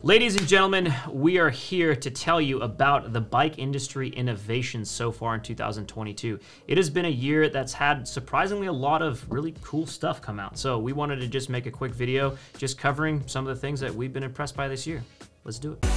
Ladies and gentlemen, we are here to tell you about the bike industry innovations so far in 2022. It has been a year that's had surprisingly a lot of really cool stuff come out. So we wanted to just make a quick video just covering some of the things that we've been impressed by this year. Let's do it.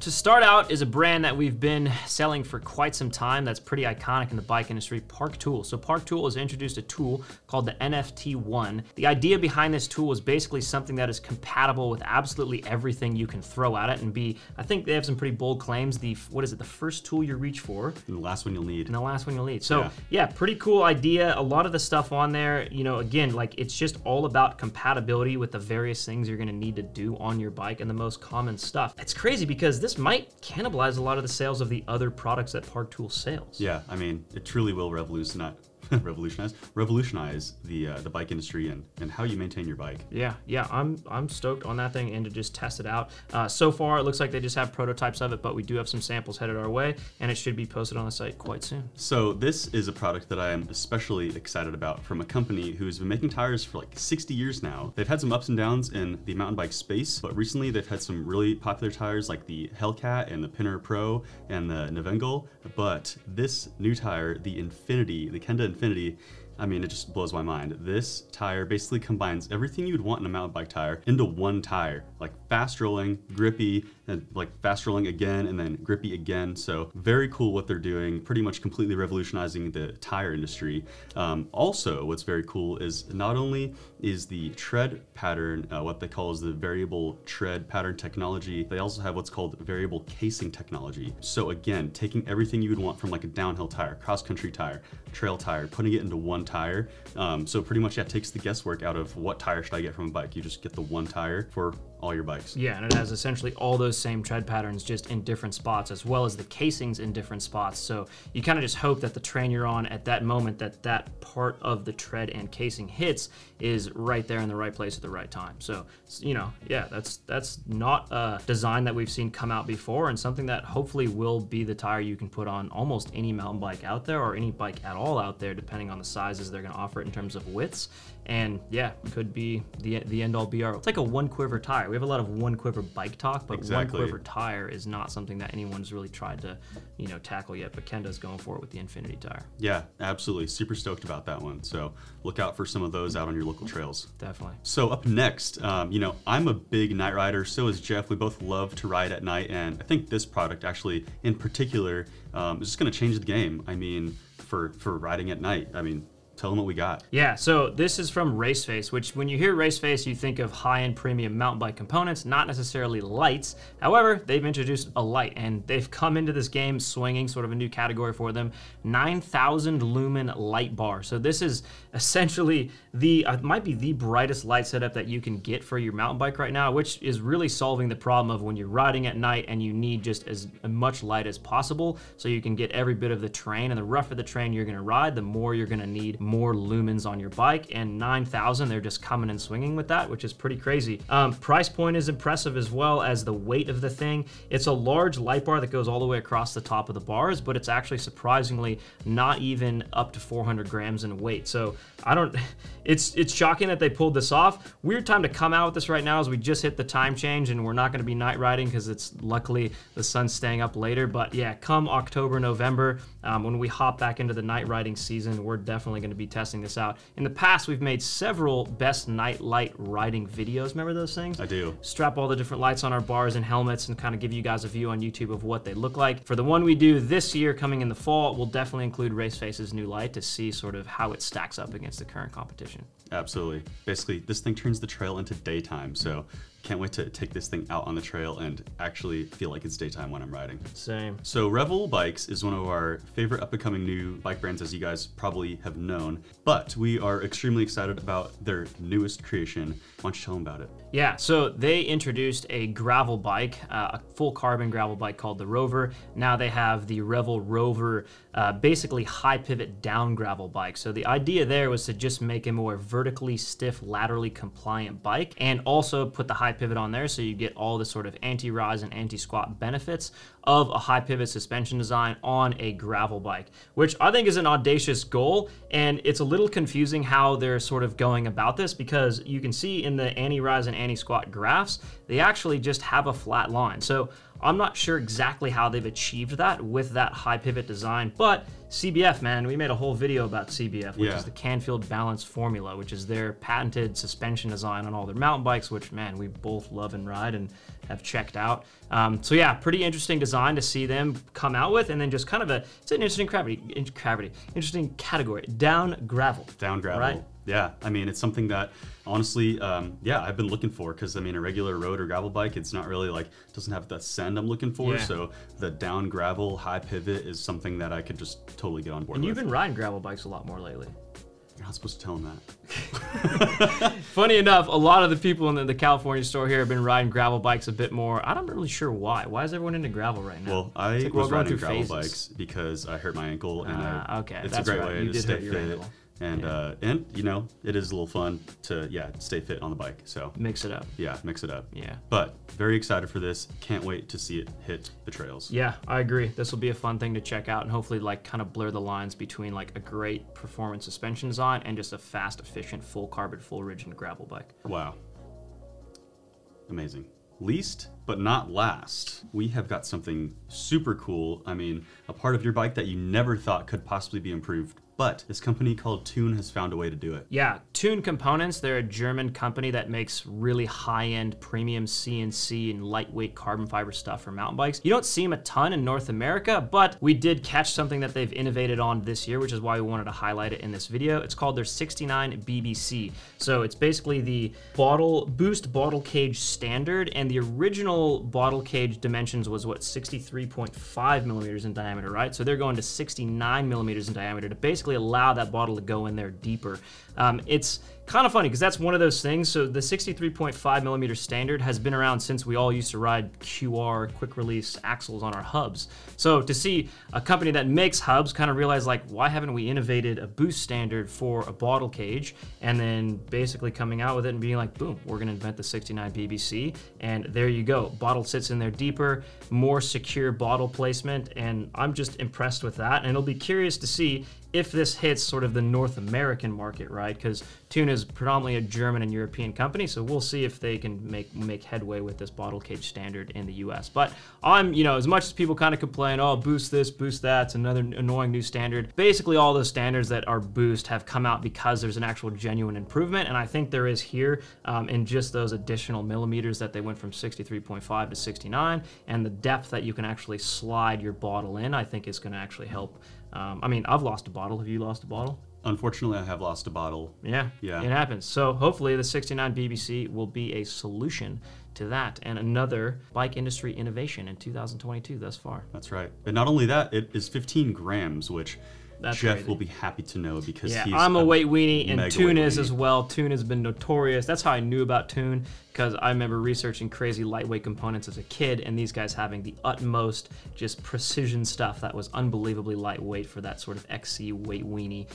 To start out is a brand that we've been selling for quite some time that's pretty iconic in the bike industry, Park Tool. So Park Tool has introduced a tool called the NFT1. The idea behind this tool is basically something that is compatible with absolutely everything you can throw at it and be, I think they have some pretty bold claims. What is it, the first tool you reach for? And the last one you'll need. And the last one you'll need. So yeah, pretty cool idea. A lot of the stuff on there, you know, again, like it's just all about compatibility with the various things you're gonna need to do on your bike and the most common stuff. It's crazy because this might cannibalize a lot of the sales of the other products that Park Tool sells. Yeah, I mean, it truly will revolutionize the bike industry and how you maintain your bike. Yeah, I'm stoked on that thing and to just test it out. So far, it looks like they just have prototypes of it, but we do have some samples headed our way, and it should be posted on the site quite soon. So this is a product that I am especially excited about from a company who's been making tires for like 60 years now. They've had some ups and downs in the mountain bike space, but recently they've had some really popular tires like the Hellcat and the Pinner Pro and the Navengel. But this new tire, the Infinity, the Kona Infinity, I mean, it just blows my mind. This tire basically combines everything you'd want in a mountain bike tire into one tire, like fast rolling, grippy, and like fast rolling again, and then grippy again. So very cool what they're doing, pretty much completely revolutionizing the tire industry. Also, what's very cool is not only is the tread pattern, what they call is the variable tread pattern technology, they also have what's called variable casing technology. So again, taking everything you would want from like a downhill tire, cross-country tire, trail tire, putting it into one tire. So pretty much, yeah, takes the guesswork out of what tire should I get from a bike. You just get the one tire for all your bikes. Yeah, and it has essentially all those same tread patterns just in different spots, as well as the casings in different spots. So you kind of just hope that the train you're on at that moment, that part of the tread and casing hits is right there in the right place at the right time. So, you know, yeah, that's not a design that we've seen come out before, and something that hopefully will be the tire you can put on almost any mountain bike out there, or any bike at all out there, depending on the sizes they're gonna offer it in terms of widths. And yeah, could be the end all be all. It's like a one quiver tire. We have a lot of one quiver bike talk, but exactly. One quiver tire is not something that anyone's really tried to, you know, tackle yet. But Kenda's going for it with the Infinity tire. Yeah, absolutely. Super stoked about that one. So look out for some of those out on your local trails. Definitely. So up next, you know, I'm a big night rider. So is Jeff. We both love to ride at night, and I think this product actually, in particular, is just going to change the game. I mean, for riding at night. I mean, tell them what we got. Yeah, so this is from Raceface, which when you hear Raceface, you think of high-end premium mountain bike components, not necessarily lights. However, they've introduced a light, and they've come into this game swinging, sort of a new category for them, 9,000 lumen light bar. So this is essentially might be the brightest light setup that you can get for your mountain bike right now, which is really solving the problem of when you're riding at night and you need just as much light as possible so you can get every bit of the terrain. And the rougher the terrain you're gonna ride, the more you're gonna need more lumens on your bike, and 9,000, they're just coming and swinging with that, which is pretty crazy. Price point is impressive, as well as the weight of the thing. It's a large light bar that goes all the way across the top of the bars, but it's actually surprisingly not even up to 400 grams in weight. So it's shocking that they pulled this off. Weird time to come out with this right now, as we just hit the time change and we're not going to be night riding because it's luckily the sun's staying up later. But yeah, come October, November, when we hop back into the night riding season, we're definitely going to be testing this out. In the past, we've made several best night light riding videos. Remember those things? I do. Strap all the different lights on our bars and helmets and kind of give you guys a view on YouTube of what they look like. For the one we do this year coming in the fall, we'll definitely include Raceface's New Light to see sort of how it stacks up against the current competition. Absolutely. Basically, this thing turns the trail into daytime, so can't wait to take this thing out on the trail and actually feel like it's daytime when I'm riding. Same. So Revel Bikes is one of our favorite up-and-coming new bike brands, as you guys probably have known, but we are extremely excited about their newest creation. Why don't you tell them about it? Yeah, so they introduced a gravel bike, a full carbon gravel bike called the Rover. Now they have the Revel Rover, basically high pivot down gravel bike. So the idea there was to just make a more vertically stiff, laterally compliant bike, and also put the high high pivot on there, so you get all the sort of anti-rise and anti-squat benefits of a high pivot suspension design on a gravel bike, which I think is an audacious goal. And it's a little confusing how they're sort of going about this, because you can see in the anti-rise and anti-squat graphs, they actually just have a flat line. So I'm not sure exactly how they've achieved that with that high pivot design, but CBF, man, we made a whole video about CBF, which is the Canfield Balance Formula, which is their patented suspension design on all their mountain bikes, which, man, we both love and ride and have checked out. So yeah, pretty interesting design to see them come out with, and then just kind of it's an interesting interesting category, down gravel. Down gravel. Right? Yeah, I mean, it's something that honestly, yeah, I've been looking for, because I mean, a regular road or gravel bike, it's not really like, doesn't have that send I'm looking for. Yeah. So the down gravel high pivot is something that I could just totally get on board with. And you've been riding gravel bikes a lot more lately. You're not supposed to tell them that. Funny enough, a lot of the people in the California store here have been riding gravel bikes a bit more. I'm not really sure why. Why is everyone into gravel right now? Well, I was riding gravel bikes because I hurt my ankle, and okay, it's a great way to stay fit. And you know, it is a little fun to stay fit on the bike. So mix it up. Yeah, mix it up. Yeah. But very excited for this. Can't wait to see it hit the trails. Yeah, I agree. This will be a fun thing to check out, and hopefully like kind of blur the lines between like a great performance suspension design and just a fast, efficient, full carbon, full rigid gravel bike. Wow. Amazing. Least but not last, we have got something super cool. I mean, a part of your bike that you never thought could possibly be improved, but this company called Thun has found a way to do it. Yeah, Thun Components, they're a German company that makes really high-end premium CNC and lightweight carbon fiber stuff for mountain bikes. You don't see them a ton in North America, but we did catch something that they've innovated on this year, which is why we wanted to highlight it in this video. It's called their 69 BBC. So it's basically the boost bottle cage standard, and the original bottle cage dimensions was what, 63.5 millimeters in diameter, right? So they're going to 69 millimeters in diameter to basically allow that bottle to go in there deeper. It's kind of funny because that's one of those things. So the 63.5 millimeter standard has been around since we all used to ride QR quick release axles on our hubs. So to see a company that makes hubs kind of realize, like, why haven't we innovated a boost standard for a bottle cage, and then basically coming out with it and being like, boom, we're gonna invent the 69 BBC, and there you go. Bottle sits in there deeper, more secure bottle placement, and I'm just impressed with that. And it'll be curious to see if this hits sort of the North American market, right? Because Thun is predominantly a German and European company, so we'll see if they can make headway with this bottle cage standard in the US. But I'm, you know, as much as people kind of complain, oh, boost this, boost that, it's another annoying new standard, basically all those standards that are boost have come out because there's an actual genuine improvement, and I think there is here in just those additional millimeters that they went from 63.5 to 69, and the depth that you can actually slide your bottle in, I think is going to actually help. I mean, I've lost a bottle. Have you lost a bottle? Unfortunately, I have lost a bottle. Yeah, it happens. So hopefully the 69 BBC will be a solution to that, and another bike industry innovation in 2022 thus far. That's right. But not only that, it is 15 grams, which That's Jeff crazy. will be happy to know, because he's I'm a weight weenie, and Thun is weenie as well. Thun has been notorious. That's how I knew about Thun, because I remember researching crazy lightweight components as a kid, and these guys having the utmost just precision stuff that was unbelievably lightweight for that sort of XC weight weenie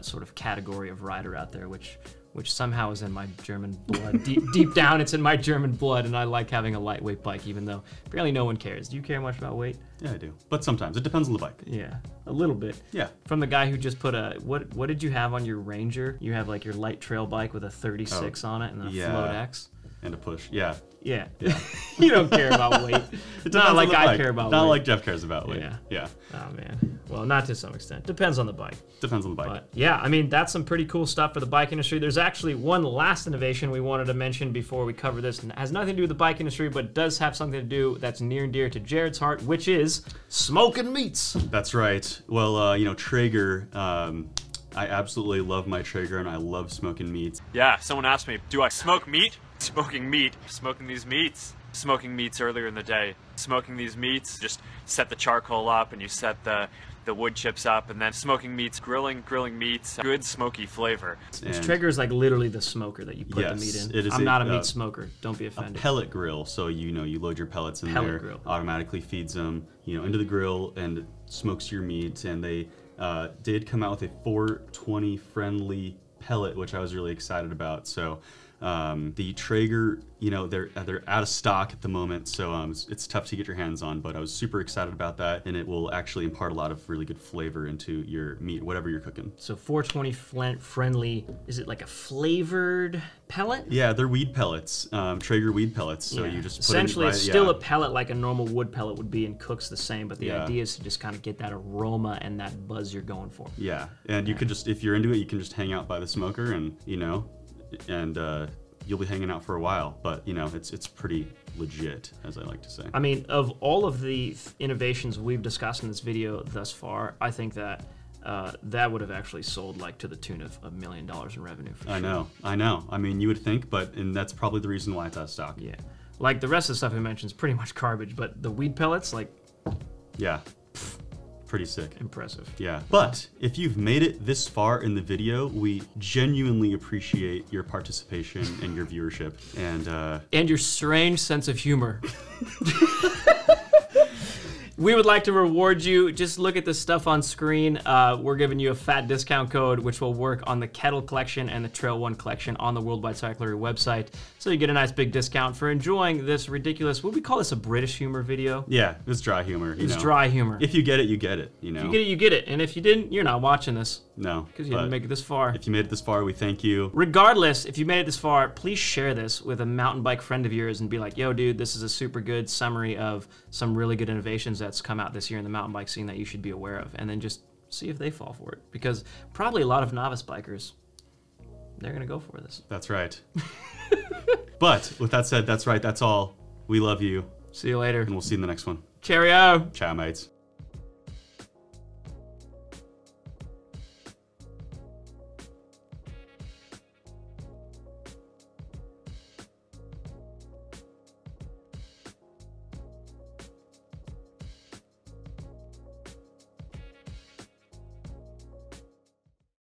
sort of category of rider out there, which somehow is in my German blood. Deep down, it's in my German blood, and I like having a lightweight bike, even though apparently no one cares. Do you care much about weight? Yeah, I do. But sometimes. It depends on the bike. Yeah, a little bit. Yeah. From the guy who just put what did you have on your Ranger? You have like your light trail bike with a 36 on it and a Float X. And a push, yeah. You don't care about weight. It's not like I care about weight. Not like Jeff cares about weight. Yeah. Oh, man. Well, not to some extent. Depends on the bike. Depends on the bike. But yeah, I mean, that's some pretty cool stuff for the bike industry. There's actually one last innovation we wanted to mention before we cover this, and it has nothing to do with the bike industry, but does have something to do that's near and dear to Jared's heart, which is smoking meats. That's right. Well, you know, Traeger, I absolutely love my Traeger, and I love smoking meats. Yeah, someone asked me, do I smoke meat? Smoking meat. Smoking these meats. Smoking meats earlier in the day. Smoking these meats, just set the charcoal up and you set the wood chips up, and then smoking meats, grilling meats, good smoky flavor. Traeger is like literally the smoker that you put the meat in. I'm not a meat smoker. Don't be offended. A pellet grill, so you know you load your pellets in there, grill. Automatically feeds them, you know, into the grill and smokes your meat. And they did come out with a 420 friendly pellet, which I was really excited about. So The Traeger, you know, they're out of stock at the moment, so it's tough to get your hands on, but I was super excited about that, and it will actually impart a lot of really good flavor into your meat, whatever you're cooking. So 420 friendly, is it like a flavored pellet? Yeah, they're weed pellets, Traeger weed pellets, so you just put essentially it it's still a pellet like a normal wood pellet would be and cooks the same, but the idea is to just kind of get that aroma and that buzz you're going for. Yeah, and you could just, if you're into it, you can just hang out by the smoker and, you know, and you'll be hanging out for a while, but you know, it's pretty legit, as I like to say. I mean, of all of the innovations we've discussed in this video thus far, I think that that would have actually sold like to the tune of $1 million in revenue. I know. I mean, you would think, and that's probably the reason why it's out of stock. Yeah, like the rest of the stuff we mentioned is pretty much garbage, but the weed pellets, like, yeah. Pretty sick. Impressive. Yeah. But if you've made it this far in the video, we genuinely appreciate your participation and your viewership. And your strange sense of humor. We would like to reward you. Just look at the stuff on screen. We're giving you a fat discount code, which will work on the Kettle collection and the Trail One collection on the Worldwide Cyclery website. So you get a nice big discount for enjoying this ridiculous, what we call this, a British humor video? Yeah, it's dry humor. It's dry humor. If you get it, you get it. You know. If you get it, you get it. And if you didn't, you're not watching this. No. Because you didn't make it this far. If you made it this far, we thank you. Regardless, if you made it this far, please share this with a mountain bike friend of yours and be like, yo, dude, this is a super good summary of some really good innovations that's come out this year in the mountain bike scene that you should be aware of. And then just see if they fall for it. Because probably a lot of novice bikers, they're going to go for this. That's right. But with that said, that's right. That's all. We love you. See you later. And we'll see you in the next one. Cheerio. Ciao, mates.